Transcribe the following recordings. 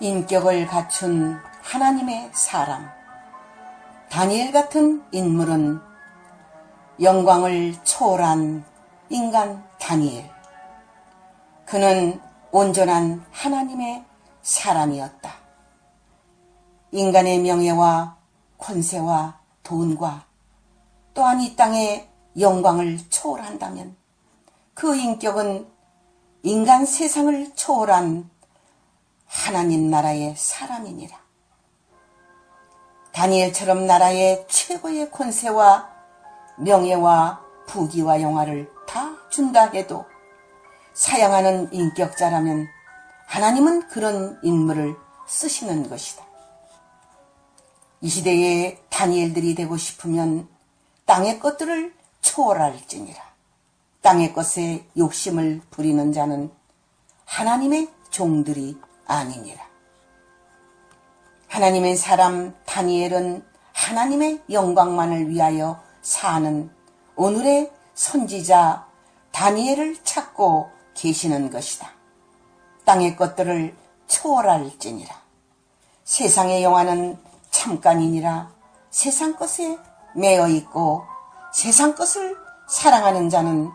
인격을 갖춘 하나님의 사람 다니엘 같은 인물은 영광을 초월한 인간 다니엘. 그는 온전한 하나님의 사람이었다. 인간의 명예와 권세와 돈과 또한 이 땅의 영광을 초월한다면 그 인격은 인간 세상을 초월한 하나님 나라의 사람이니라. 다니엘처럼 나라의 최고의 권세와 명예와 부귀와 영화를 다 준다 해도 사양하는 인격자라면 하나님은 그런 인물을 쓰시는 것이다. 이 시대의 다니엘들이 되고 싶으면 땅의 것들을 초월할지니라. 땅의 것에 욕심을 부리는 자는 하나님의 종들이 아니니라. 하나님의 사람 다니엘은 하나님의 영광만을 위하여 사는 오늘의 선지자 다니엘을 찾고 계시는 것이다. 땅의 것들을 초월할지니라. 세상의 영화는 잠깐이니라. 세상 것에 매여 있고 세상 것을 사랑하는 자는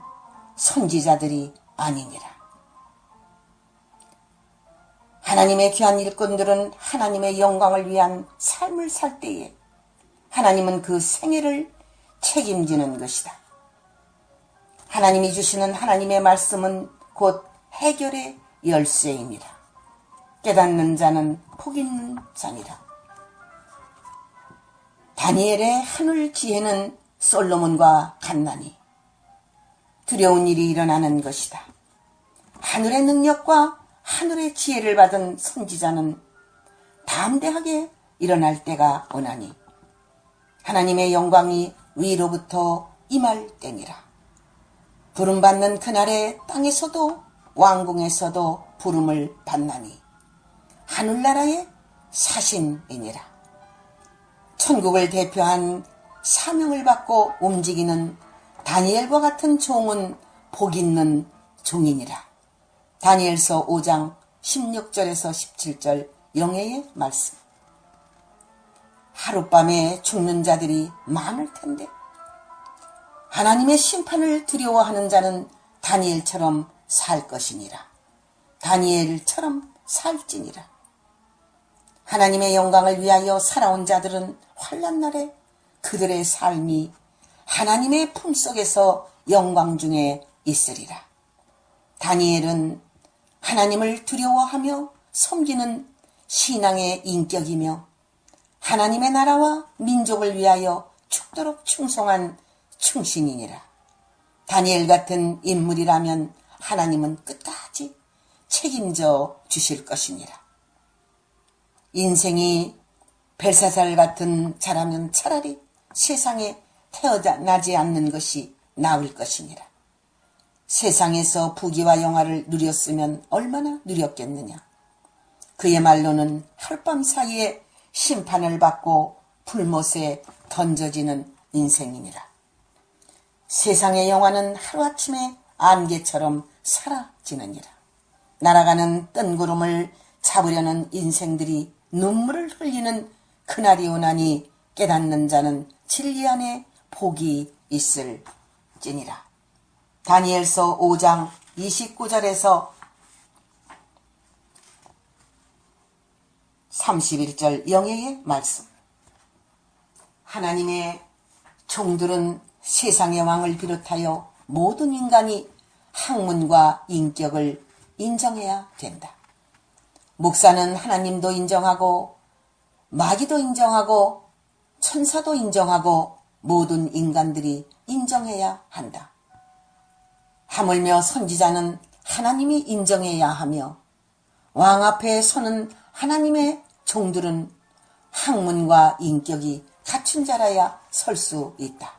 선지자들이 아니니라. 하나님의 귀한 일꾼들은 하나님의 영광을 위한 삶을 살 때에 하나님은 그 생애를 책임지는 것이다. 하나님이 주시는 하나님의 말씀은 곧 해결의 열쇠이니라. 깨닫는 자는 복 있는 자니라. 다니엘의 하늘 지혜는 솔로몬과 같나니 두려운 일이 일어나는 것이다. 하늘의 능력과 하늘의 지혜를 받은 선지자는 담대하게 일어날 때가 오나니 하나님의 영광이 위로부터 임할 때니라. 부름받는 그날에 땅에서도 왕궁에서도 부름을 받나니 하늘나라의 사신이니라. 천국을 대표한 사명을 받고 움직이는 다니엘과 같은 종은 복 있는 종이니라. 다니엘서 5장 16절에서 17절 영예의 말씀. 하룻밤에 죽는 자들이 많을 텐데 하나님의 심판을 두려워하는 자는 다니엘처럼 살 것이니라. 다니엘처럼 살지니라. 하나님의 영광을 위하여 살아온 자들은 환난날에 그들의 삶이 하나님의 품속에서 영광 중에 있으리라. 다니엘은 하나님을 두려워하며 섬기는 신앙의 인격이며 하나님의 나라와 민족을 위하여 죽도록 충성한 충신이니라. 다니엘 같은 인물이라면 하나님은 끝까지 책임져 주실 것이니라. 인생이 벨사살 같은 자라면 차라리 세상에 태어나지 않는 것이 나을 것이니라. 세상에서 부귀와 영화를 누렸으면 얼마나 누렸겠느냐. 그의 말로는 하룻밤 사이에 심판을 받고 불못에 던져지는 인생이니라. 세상의 영화는 하루아침에 안개처럼 사라지느니라. 날아가는 뜬구름을 잡으려는 인생들이 눈물을 흘리는 그날이 오나니 깨닫는 자는 진리 안에 복이 있을지니라. 다니엘서 5장 29절에서 31절 영예의 말씀. 하나님의 종들은 세상의 왕을 비롯하여 모든 인간이 학문과 인격을 인정해야 된다. 목사는 하나님도 인정하고 마귀도 인정하고 천사도 인정하고 모든 인간들이 인정해야 한다. 하물며 선지자는 하나님이 인정해야 하며 왕 앞에 서는 하나님의 종들은 학문과 인격이 갖춘 자라야 설 수 있다.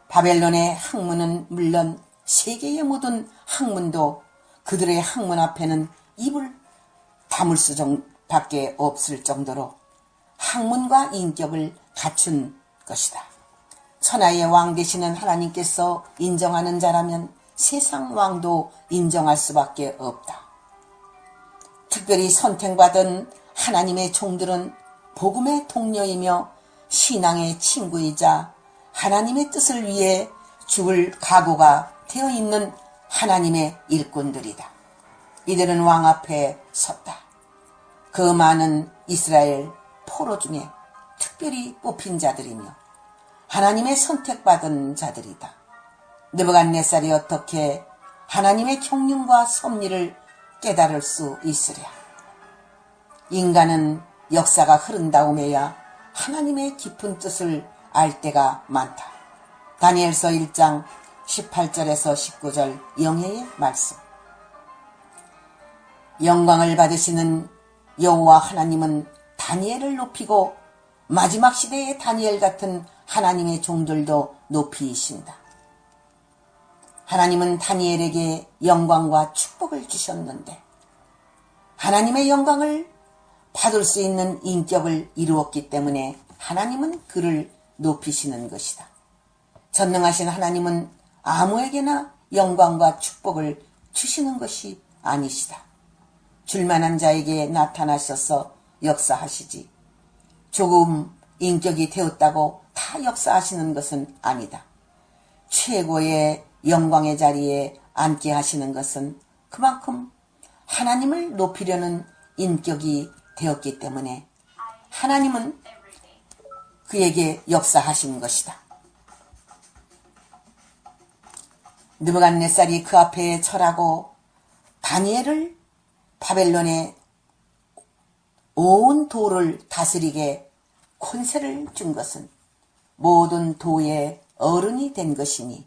바벨론의 학문은 물론 세계의 모든 학문도 그들의 학문 앞에는 입을 다물 수밖에 없을 정도로 학문과 인격을 갖춘 것이다. 천하의 왕 되시는 하나님께서 인정하는 자라면 세상 왕도 인정할 수밖에 없다. 특별히 선택받은 하나님의 종들은 복음의 동료이며 신앙의 친구이자 하나님의 뜻을 위해 죽을 각오가 되어 있는 하나님의 일꾼들이다. 이들은 왕 앞에 섰다. 그 많은 이스라엘 포로 중에 특별히 뽑힌 자들이며 하나님의 선택받은 자들이다. 느부갓네살이 어떻게 하나님의 경륜과 섭리를 깨달을 수 있으랴. 인간은 역사가 흐른 다음에야 하나님의 깊은 뜻을 알 때가 많다. 다니엘서 1장 18절에서 19절 영예의 말씀. 영광을 받으시는 여호와 하나님은 다니엘을 높이고 마지막 시대의 다니엘 같은 하나님의 종들도 높이신다. 하나님은 다니엘에게 영광과 축복을 주셨는데 하나님의 영광을 받을 수 있는 인격을 이루었기 때문에 하나님은 그를 높이시는 것이다. 전능하신 하나님은 아무에게나 영광과 축복을 주시는 것이 아니시다. 줄만한 자에게 나타나셔서 역사하시지 조금 인격이 되었다고 다 역사하시는 것은 아니다. 최고의 영광의 자리에 앉게 하시는 것은 그만큼 하나님을 높이려는 인격이 되었기 때문에 하나님은 그에게 역사하신 것이다. 느부갓네살이 그 앞에 절하고 다니엘을 바벨론의 온 도를 다스리게 권세를 준 것은 모든 도의 어른이 된 것이니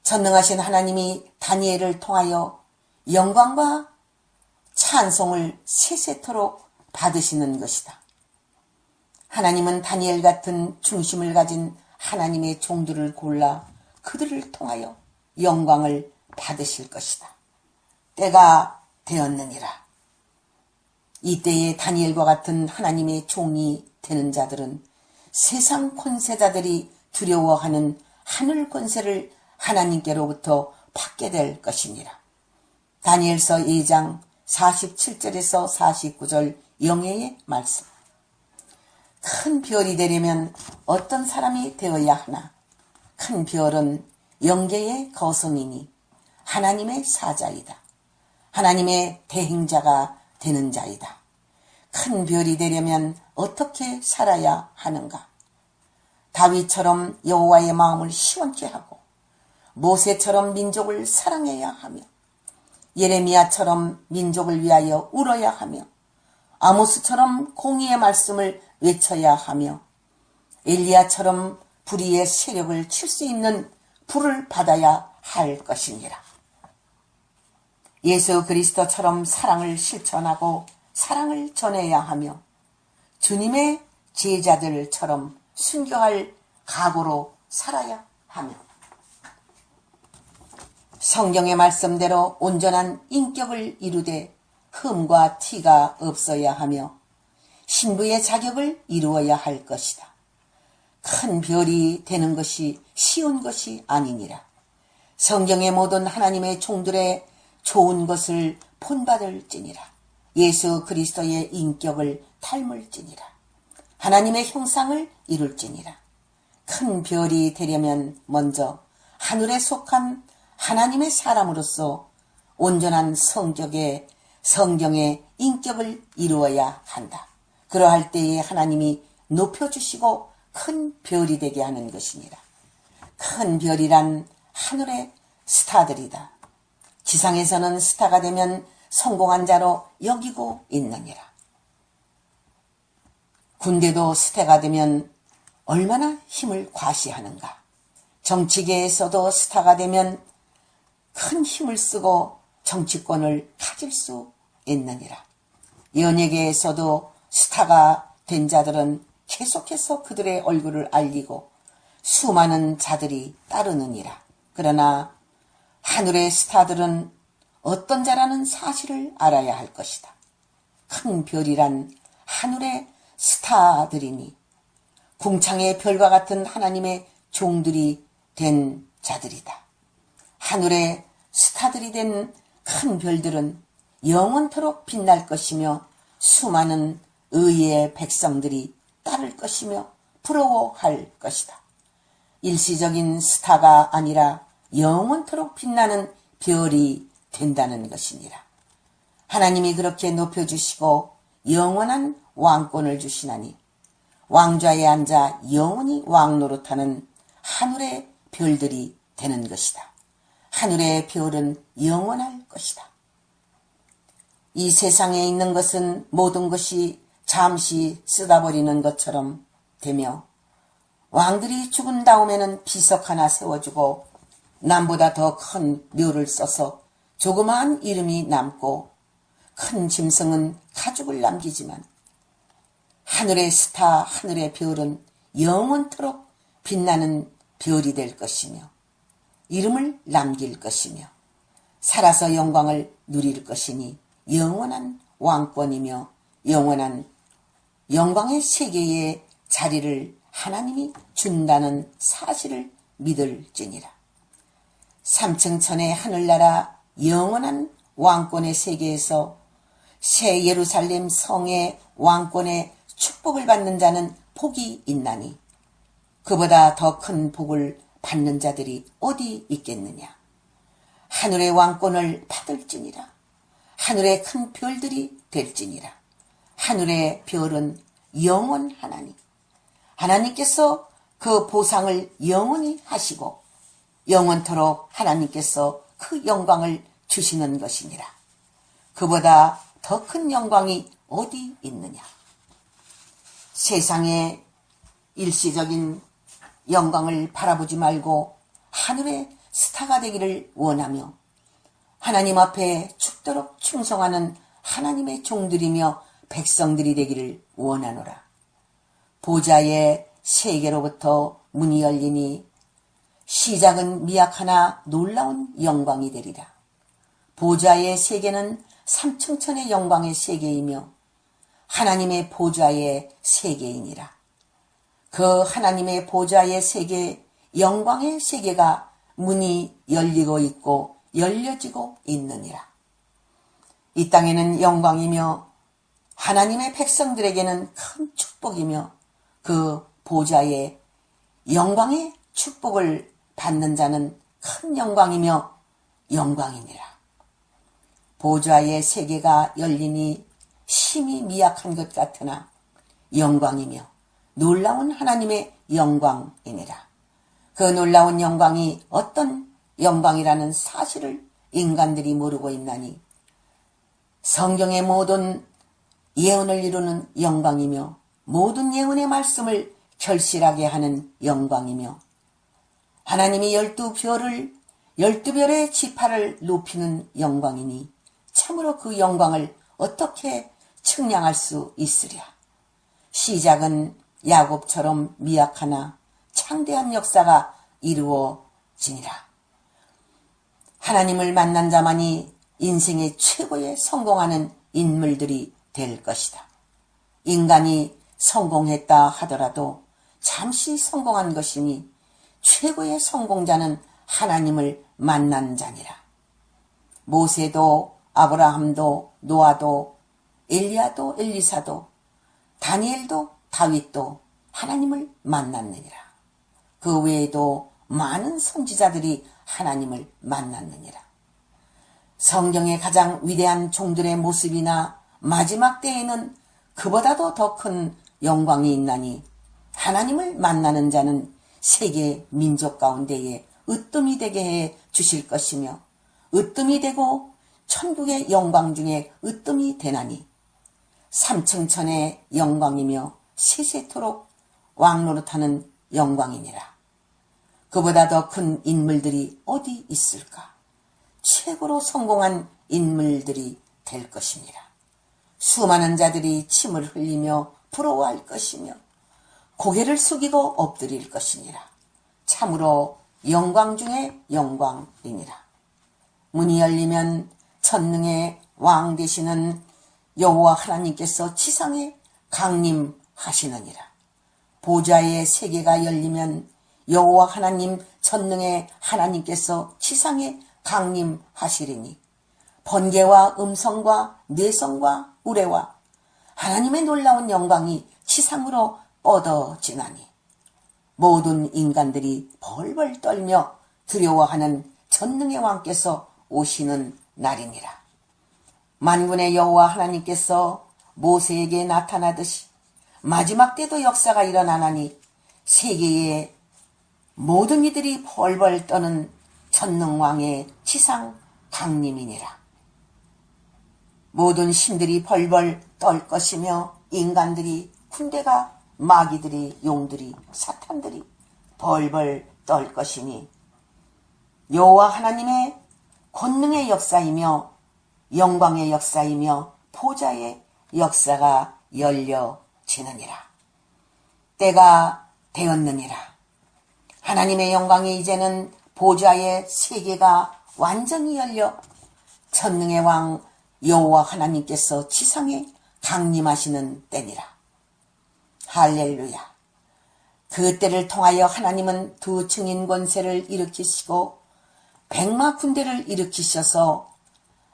전능하신 하나님이 다니엘을 통하여 영광과 찬송을 세세토록 받으시는 것이다. 하나님은 다니엘 같은 중심을 가진 하나님의 종들을 골라 그들을 통하여 영광을 받으실 것이다. 때가 되었느니라. 이때에 다니엘과 같은 하나님의 종이 되는 자들은 세상 권세자들이 두려워하는 하늘 권세를 하나님께로부터 받게 될 것이니라. 다니엘서 2장 47절에서 49절 영예의 말씀. 큰 별이 되려면 어떤 사람이 되어야 하나? 큰 별은 영계의 거성이니 하나님의 사자이다. 하나님의 대행자가 되는 자이다. 큰 별이 되려면 어떻게 살아야 하는가? 다윗처럼 여호와의 마음을 시원케 하고 모세처럼 민족을 사랑해야 하며 예레미야처럼 민족을 위하여 울어야 하며 아모스처럼 공의의 말씀을 외쳐야 하며 엘리야처럼 불의의 세력을 칠 수 있는 불을 받아야 할 것이니라. 예수 그리스도처럼 사랑을 실천하고 사랑을 전해야 하며 주님의 제자들처럼 순교할 각오로 살아야 하며 성경의 말씀대로 온전한 인격을 이루되 흠과 티가 없어야 하며 신부의 자격을 이루어야 할 것이다. 큰 별이 되는 것이 쉬운 것이 아니니라. 성경의 모든 하나님의 종들의 좋은 것을 본받을지니라. 예수 그리스도의 인격을 닮을지니라. 하나님의 형상을 이룰지니라. 큰 별이 되려면 먼저 하늘에 속한 하나님의 사람으로서 온전한 성경의 인격을 이루어야 한다. 그러할 때에 하나님이 높여주시고 큰 별이 되게 하는 것이니라. 큰 별이란 하늘의 스타들이다. 지상에서는 스타가 되면 성공한 자로 여기고 있느니라. 군대도 스타가 되면 얼마나 힘을 과시하는가. 정치계에서도 스타가 되면 큰 힘을 쓰고 정치권을 가질 수 있느니라. 연예계에서도 스타가 된 자들은 계속해서 그들의 얼굴을 알리고 수많은 자들이 따르느니라. 그러나 하늘의 스타들은 어떤 자라는 사실을 알아야 할 것이다. 큰 별이란 하늘의 스타들이니 궁창의 별과 같은 하나님의 종들이 된 자들이다. 하늘의 스타들이 된 큰 별들은 영원토록 빛날 것이며 수많은 의의 백성들이 따를 것이며 부러워할 것이다. 일시적인 스타가 아니라 영원토록 빛나는 별이 된다는 것이니라. 하나님이 그렇게 높여주시고 영원한 왕권을 주시나니 왕좌에 앉아 영원히 왕노릇하는 하늘의 별들이 되는 것이다. 하늘의 별은 영원할 것이다. 이 세상에 있는 것은 모든 것이 잠시 쓰다버리는 것처럼 되며 왕들이 죽은 다음에는 비석 하나 세워주고 남보다 더 큰 묘를 써서 조그마한 이름이 남고 큰 짐승은 가죽을 남기지만 하늘의 스타, 하늘의 별은 영원토록 빛나는 별이 될 것이며 이름을 남길 것이며 살아서 영광을 누릴 것이니 영원한 왕권이며 영원한 영광의 세계에 자리를 하나님이 준다는 사실을 믿을지니라. 삼층천의 하늘나라 영원한 왕권의 세계에서 새 예루살렘 성의 왕권의 축복을 받는 자는 복이 있나니 그보다 더 큰 복을 받는 자들이 어디 있겠느냐. 하늘의 왕권을 받을지니라. 하늘의 큰 별들이 될지니라. 하늘의 별은 영원하나니 하나님께서 그 보상을 영원히 하시고 영원토록 하나님께서 그 영광을 주시는 것이니라. 그보다 더 큰 영광이 어디 있느냐. 세상의 일시적인 영광을 바라보지 말고 하늘의 스타가 되기를 원하며 하나님 앞에 죽도록 충성하는 하나님의 종들이며 백성들이 되기를 원하노라. 보좌의 세계로부터 문이 열리니 시작은 미약하나 놀라운 영광이 되리라. 보좌의 세계는 삼층천의 영광의 세계이며 하나님의 보좌의 세계이니라. 그 하나님의 보좌의 세계, 영광의 세계가 문이 열리고 있고 열려지고 있느니라. 이 땅에는 영광이며 하나님의 백성들에게는 큰 축복이며 그 보좌의 영광의 축복을 받는 자는 큰 영광이며 영광이니라. 보좌의 세계가 열리니 심히 미약한 것 같으나 영광이며 놀라운 하나님의 영광이니라. 그 놀라운 영광이 어떤 영광이라는 사실을 인간들이 모르고 있나니 성경의 모든 예언을 이루는 영광이며 모든 예언의 말씀을 결실하게 하는 영광이며 하나님이 12별의 지파를 높이는 영광이니 참으로 그 영광을 어떻게 측량할 수 있으랴. 시작은 야곱처럼 미약하나 창대한 역사가 이루어지니라. 하나님을 만난 자만이 인생의 최고의 성공하는 인물들이 될 것이다. 인간이 성공했다 하더라도 잠시 성공한 것이니 최고의 성공자는 하나님을 만난 자니라. 모세도 아브라함도 노아도 엘리야도 엘리사도 다니엘도 다윗도 하나님을 만났느니라. 그 외에도 많은 선지자들이 하나님을 만났느니라. 성경의 가장 위대한 종들의 모습이나 마지막 때에는 그보다도 더 큰 영광이 있나니 하나님을 만나는 자는 세계 민족 가운데에 으뜸이 되게 해 주실 것이며 으뜸이 되고 천국의 영광 중에 으뜸이 되나니 삼층천의 영광이며 세세토록 왕노릇하는 영광이니라. 그보다 더 큰 인물들이 어디 있을까? 최고로 성공한 인물들이 될 것이니라. 수많은 자들이 침을 흘리며 부러워할 것이며 고개를 숙이고 엎드릴 것이니라. 참으로 영광 중에 영광이니라. 문이 열리면 천능의 왕 되시는 여호와 하나님께서 지상에 강림하시느니라. 보좌의 세계가 열리면 여호와 하나님 천능의 하나님께서 지상에 강림하시리니 번개와 음성과 내성과 우레와 하나님의 놀라운 영광이 지상으로 뻗어지나니 모든 인간들이 벌벌 떨며 두려워하는 전능의 왕께서 오시는 날이니라. 만군의 여호와 하나님께서 모세에게 나타나듯이 마지막 때도 역사가 일어나나니 세계의 모든 이들이 벌벌 떠는 전능왕의 지상 강림이니라. 모든 신들이 벌벌 떨 것이며 인간들이, 군대가, 마귀들이, 용들이, 사탄들이 벌벌 떨 것이니 여호와 하나님의 권능의 역사이며 영광의 역사이며 보좌의 역사가 열려지느니라. 때가 되었느니라. 하나님의 영광이 이제는 보좌의 세계가 완전히 열려 전능의 왕 여호와 하나님께서 지상에 강림하시는 때니라. 할렐루야. 그 때를 통하여 하나님은 두 증인 권세를 일으키시고 백마 군대를 일으키셔서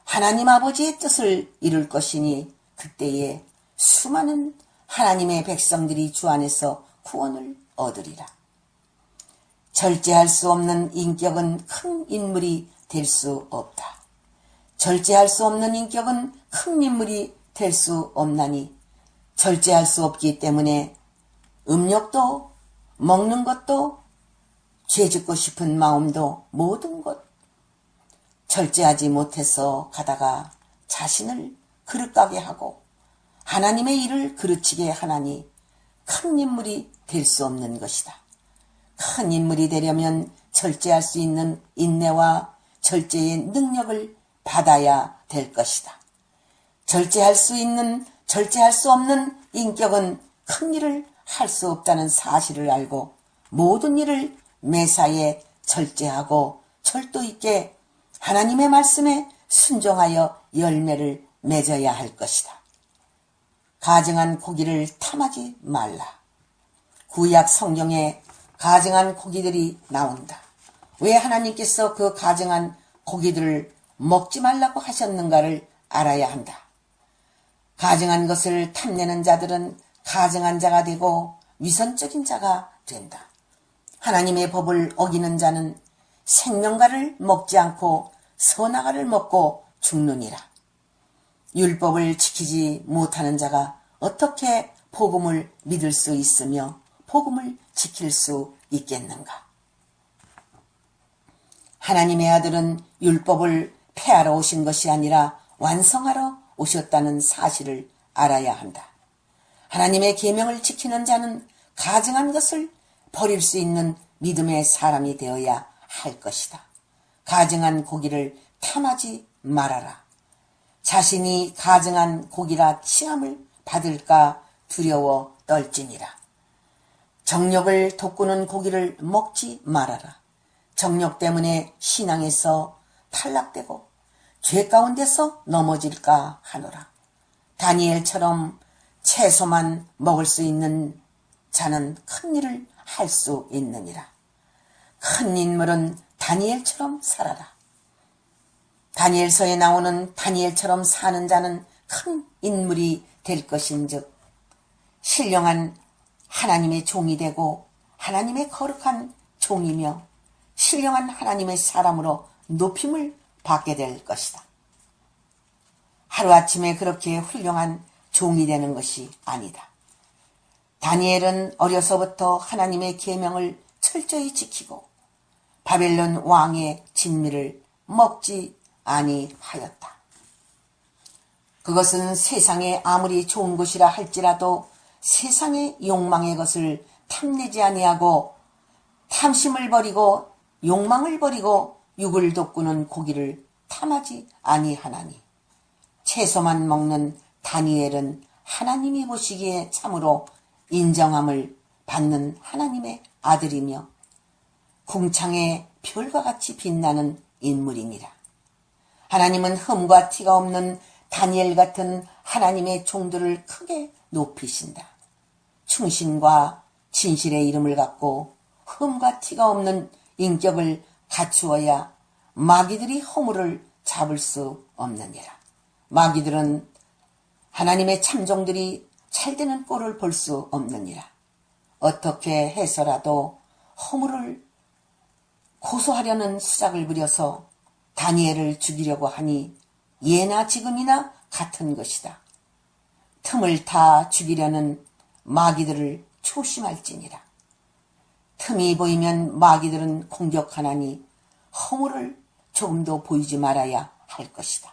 하나님 아버지의 뜻을 이룰 것이니 그때에 수많은 하나님의 백성들이 주 안에서 구원을 얻으리라. 절제할 수 없는 인격은 큰 인물이 될 수 없다. 절제할 수 없는 인격은 큰 인물이 될 수 없나니 절제할 수 없기 때문에 음욕도 먹는 것도 죄짓고 싶은 마음도 모든 것 절제하지 못해서 가다가 자신을 그릇가게 하고 하나님의 일을 그르치게 하나니 큰 인물이 될 수 없는 것이다. 큰 인물이 되려면 절제할 수 있는 인내와 절제의 능력을 받아야 될 것이다. 절제할 수 없는 인격은 큰 일을 할 수 없다는 사실을 알고 모든 일을 매사에 절제하고 철도 있게 하나님의 말씀에 순종하여 열매를 맺어야 할 것이다. 가증한 고기를 탐하지 말라. 구약 성경에 가증한 고기들이 나온다. 왜 하나님께서 그 가증한 고기들을 먹지 말라고 하셨는가를 알아야 한다. 가증한 것을 탐내는 자들은 가증한 자가 되고 위선적인 자가 된다. 하나님의 법을 어기는 자는 생명과를 먹지 않고 선악과를 먹고 죽느니라. 율법을 지키지 못하는 자가 어떻게 복음을 믿을 수 있으며 복음을 지킬 수 있겠는가? 하나님의 아들은 율법을 폐하러 오신 것이 아니라 완성하러 오셨다는 사실을 알아야 한다. 하나님의 계명을 지키는 자는 가증한 것을 버릴 수 있는 믿음의 사람이 되어야 할 것이다. 가증한 고기를 탐하지 말아라. 자신이 가증한 고기라 칭함을 받을까 두려워 떨지니라. 정욕을 돋구는 고기를 먹지 말아라. 정욕 때문에 신앙에서 탈락되고 죄 가운데서 넘어질까 하노라. 다니엘처럼 채소만 먹을 수 있는 자는 큰 일을 할 수 있느니라. 큰 인물은 다니엘처럼 살아라. 다니엘서에 나오는 다니엘처럼 사는 자는 큰 인물이 될 것인즉 신령한 하나님의 종이 되고 하나님의 거룩한 종이며 신령한 하나님의 사람으로 높임을 받게 될 것이다. 하루아침에 그렇게 훌륭한 종이 되는 것이 아니다. 다니엘은 어려서부터 하나님의 계명을 철저히 지키고 바벨론 왕의 진미를 먹지 아니하였다. 그것은 세상에 아무리 좋은 것이라 할지라도 세상의 욕망의 것을 탐내지 아니하고 탐심을 버리고 욕망을 버리고 육을 돋구는 고기를 탐하지 아니하나니 채소만 먹는 다니엘은 하나님이 보시기에 참으로 인정함을 받는 하나님의 아들이며 궁창의 별과 같이 빛나는 인물이니라. 하나님은 흠과 티가 없는 다니엘 같은 하나님의 종들을 크게 높이신다. 충신과 진실의 이름을 갖고 흠과 티가 없는 인격을 갖추어야 마귀들이 허물을 잡을 수 없느니라. 마귀들은 하나님의 참종들이 잘되는 꼴을 볼 수 없느니라. 어떻게 해서라도 허물을 고소하려는 수작을 부려서 다니엘을 죽이려고 하니 예나 지금이나 같은 것이다. 틈을 타 죽이려는 마귀들을 조심할지니라. 틈이 보이면 마귀들은 공격하나니 허물을 조금도 보이지 말아야 할 것이다.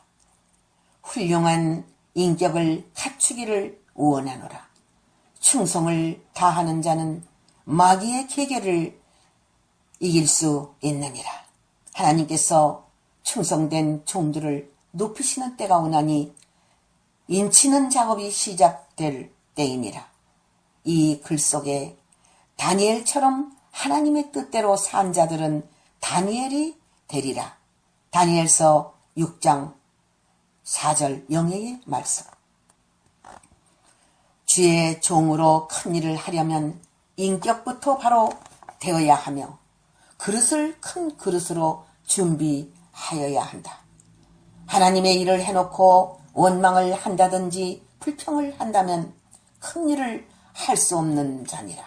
훌륭한 인격을 갖추기를 원하노라. 충성을 다하는 자는 마귀의 계계를 이길 수 있느니라. 하나님께서 충성된 종들을 높이시는 때가 오나니 인치는 작업이 시작될 때이니라. 이 글 속에 다니엘처럼 하나님의 뜻대로 산 자들은 다니엘이 되리라. 다니엘서 6장 4절 영예의 말씀. 주의 종으로 큰 일을 하려면 인격부터 바로 되어야 하며 그릇을 큰 그릇으로 준비하여야 한다. 하나님의 일을 해놓고 원망을 한다든지 불평을 한다면 큰 일을 할 수 없는 자니라.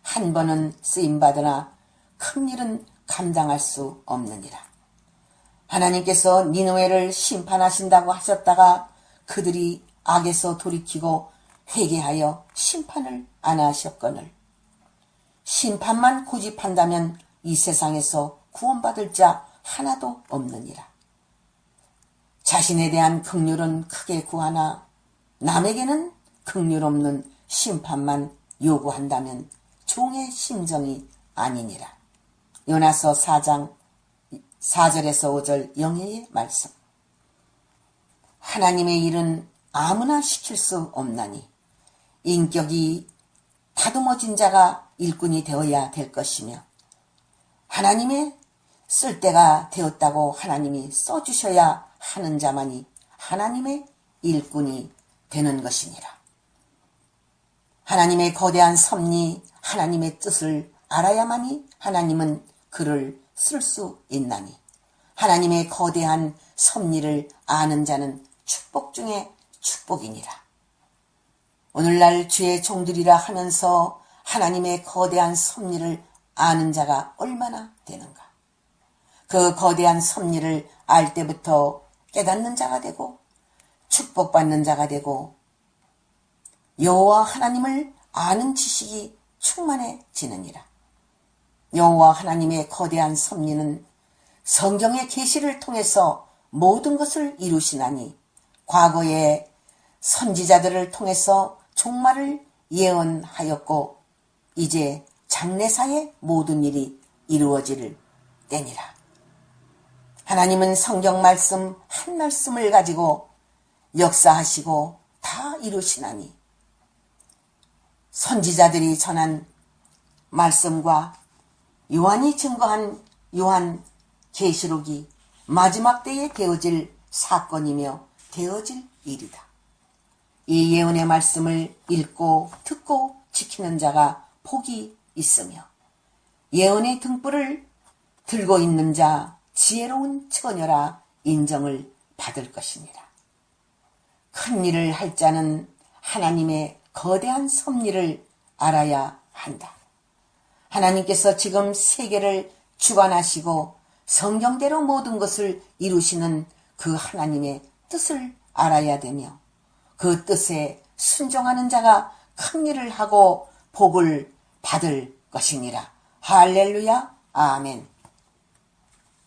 한 번은 쓰임받으나 큰 일은 감당할 수 없느니라. 하나님께서 니느웨를 심판하신다고 하셨다가 그들이 악에서 돌이키고 회개하여 심판을 안 하셨거늘 심판만 고집한다면 이 세상에서 구원받을 자 하나도 없느니라. 자신에 대한 긍휼은 크게 구하나 남에게는 긍휼 없는 심판만 요구한다면 종의 심정이 아니니라. 요나서 4장 4절에서 5절 영예의 말씀. 하나님의 일은 아무나 시킬 수 없나니 인격이 다듬어진 자가 일꾼이 되어야 될 것이며 하나님의 쓸 때가 되었다고 하나님이 써주셔야 하는 자만이 하나님의 일꾼이 되는 것이니라. 하나님의 거대한 섭리, 하나님의 뜻을 알아야만이 하나님은 그를 쓸 수 있나니 하나님의 거대한 섭리를 아는 자는 축복 중에 축복이니라. 오늘날 주의 종들이라 하면서 하나님의 거대한 섭리를 아는 자가 얼마나 되는가. 그 거대한 섭리를 알 때부터 깨닫는 자가 되고 축복받는 자가 되고 여호와 하나님을 아는 지식이 충만해지느니라. 여호와 하나님의 거대한 섭리는 성경의 계시를 통해서 모든 것을 이루시나니 과거의 선지자들을 통해서 종말을 예언하였고 이제 장래사의 모든 일이 이루어질 때니라. 하나님은 성경 말씀 한 말씀을 가지고 역사하시고 다 이루시나니 선지자들이 전한 말씀과 요한이 증거한 요한 계시록이 마지막 때에 되어질 사건이며 되어질 일이다. 이 예언의 말씀을 읽고 듣고 지키는 자가 복이 있으며 예언의 등불을 들고 있는 자 지혜로운 처녀라 인정을 받을 것이니라. 큰 일을 할 자는 하나님의 거대한 섭리를 알아야 한다. 하나님께서 지금 세계를 주관하시고 성경대로 모든 것을 이루시는 그 하나님의 뜻을 알아야 되며 그 뜻에 순종하는 자가 큰 일을 하고 복을 받을 것이니라. 할렐루야. 아멘.